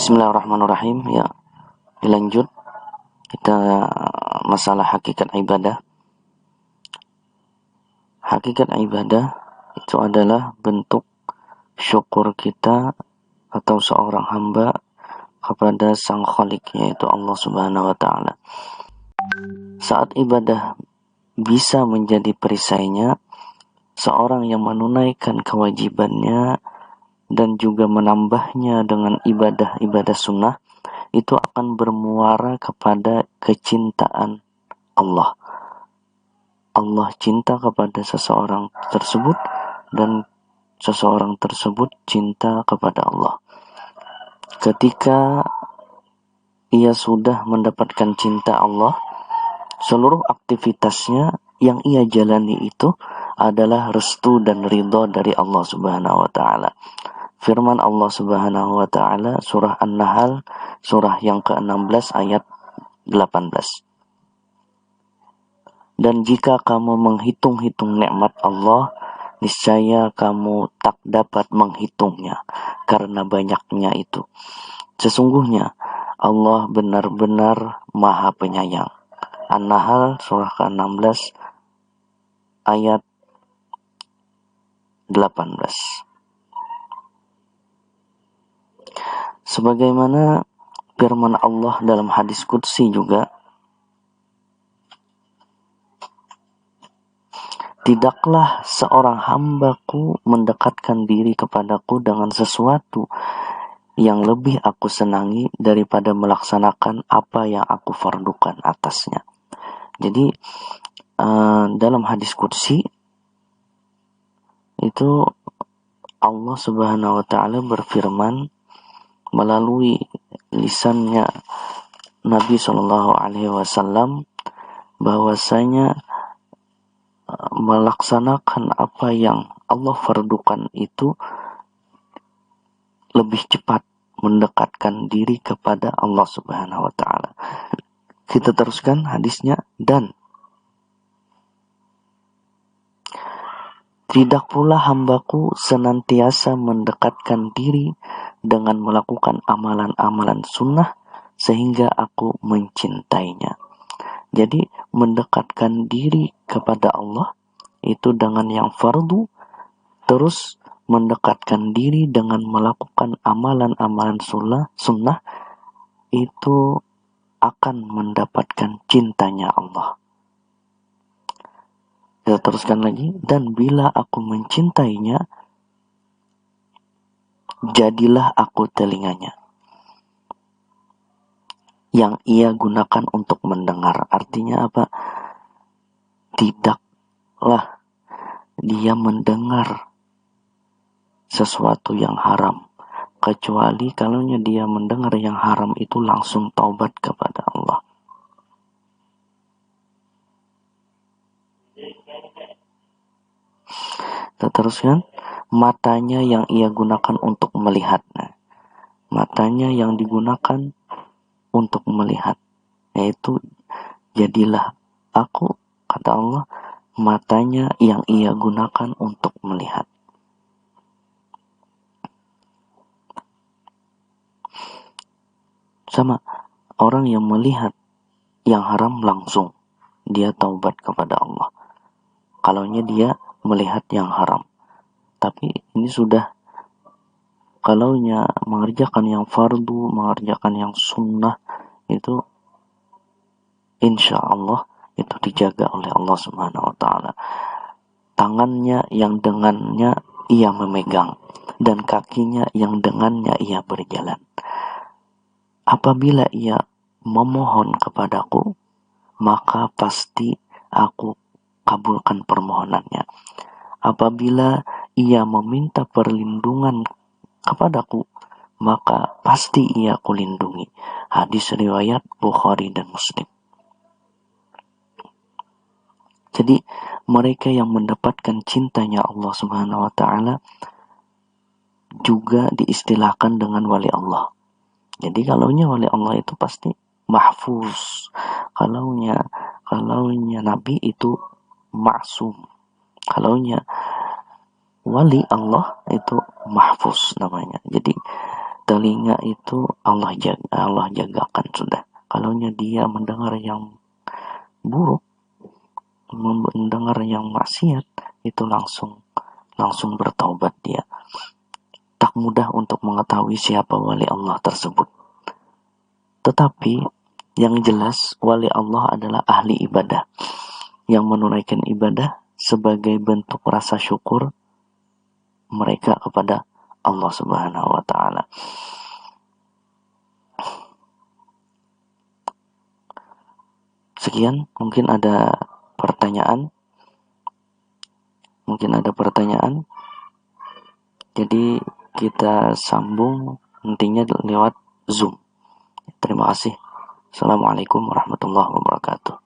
Bismillahirrahmanirrahim. Ya, dilanjut kita masalah hakikat ibadah. Hakikat ibadah itu adalah bentuk syukur kita atau seorang hamba kepada Sang Khalik, yaitu Allah Subhanahu wa taala. Saat ibadah bisa menjadi perisainya, seorang yang menunaikan kewajibannya dan juga menambahnya dengan ibadah-ibadah sunnah itu akan bermuara kepada kecintaan Allah. Allah cinta kepada seseorang tersebut dan seseorang tersebut cinta kepada Allah. Ketika ia sudah mendapatkan cinta Allah, seluruh aktivitasnya yang ia jalani itu adalah restu dan ridha dari Allah Subhanahu wa taala. Firman Allah Subhanahu wa taala surah An-Nahl surah yang ke-16 ayat 18. Dan jika kamu menghitung-hitung nikmat Allah, niscaya kamu tak dapat menghitungnya karena banyaknya itu. Sesungguhnya Allah benar-benar Maha Penyayang. An-Nahl surah ke-16 ayat 18. Sebagaimana firman Allah dalam hadis qudsi juga, tidaklah seorang hambaku mendekatkan diri kepadaku dengan sesuatu yang lebih aku senangi daripada melaksanakan apa yang aku fardukan atasnya. Jadi dalam hadis qudsi itu Allah Subhanahu wa taala berfirman melalui lisannya Nabi Shallallahu alaihi wasallam bahwasanya melaksanakan apa yang Allah fardukan itu lebih cepat mendekatkan diri kepada Allah Subhanahu wa taala. Kita teruskan hadisnya. Dan tidak pula hambaku senantiasa mendekatkan diri dengan melakukan amalan-amalan sunnah sehingga aku mencintainya. Jadi mendekatkan diri kepada Allah itu dengan yang fardu, terus mendekatkan diri dengan melakukan amalan-amalan sunnah itu akan mendapatkan cintanya Allah. Kita teruskan lagi. Dan bila aku mencintainya, jadilah aku telinganya yang ia gunakan untuk mendengar. Artinya apa? Tidaklah dia mendengar sesuatu yang haram, kecuali kalau dia mendengar yang haram itu langsung taubat kepada Allah. Kita teruskan. Matanya yang ia gunakan untuk melihat. Matanya yang digunakan untuk melihat, yaitu jadilah aku, kata Allah, matanya yang ia gunakan untuk melihat. Sama orang yang melihat yang haram langsung dia taubat kepada Allah. Kalaunya dia melihat yang haram. Tapi ini sudah kalaunya mengerjakan yang fardu, mengerjakan yang sunnah, itu insya Allah itu dijaga oleh Allah Subhanahu wa taala. Tangannya yang dengannya ia memegang dan kakinya yang dengannya ia berjalan. Apabila ia memohon kepadaku, maka pasti aku kabulkan permohonannya. Apabila ia meminta perlindungan kepadaku, maka pasti ia kulindungi. Hadis riwayat Bukhari dan Muslim. Jadi mereka yang mendapatkan cintanya Allah Subhanahu wa taala juga diistilahkan dengan wali Allah. Jadi kalaunya wali Allah itu pasti mahfuz. Kalaunya Nabi itu ma'sum. Kalaunya wali Allah itu mahfuz namanya. Jadi telinga itu Allah jagakan sudah. Kalaunya dia mendengar yang buruk, mendengar yang maksiat, itu langsung bertaubat dia. Tak mudah untuk mengetahui siapa wali Allah tersebut. Tetapi yang jelas wali Allah adalah ahli ibadah yang menunaikan ibadah sebagai bentuk rasa syukur mereka kepada Allah Subhanahu wa taala. Sekian, mungkin ada pertanyaan. Jadi kita sambung nantinya lewat Zoom. Terima kasih. Assalamualaikum warahmatullahi wabarakatuh.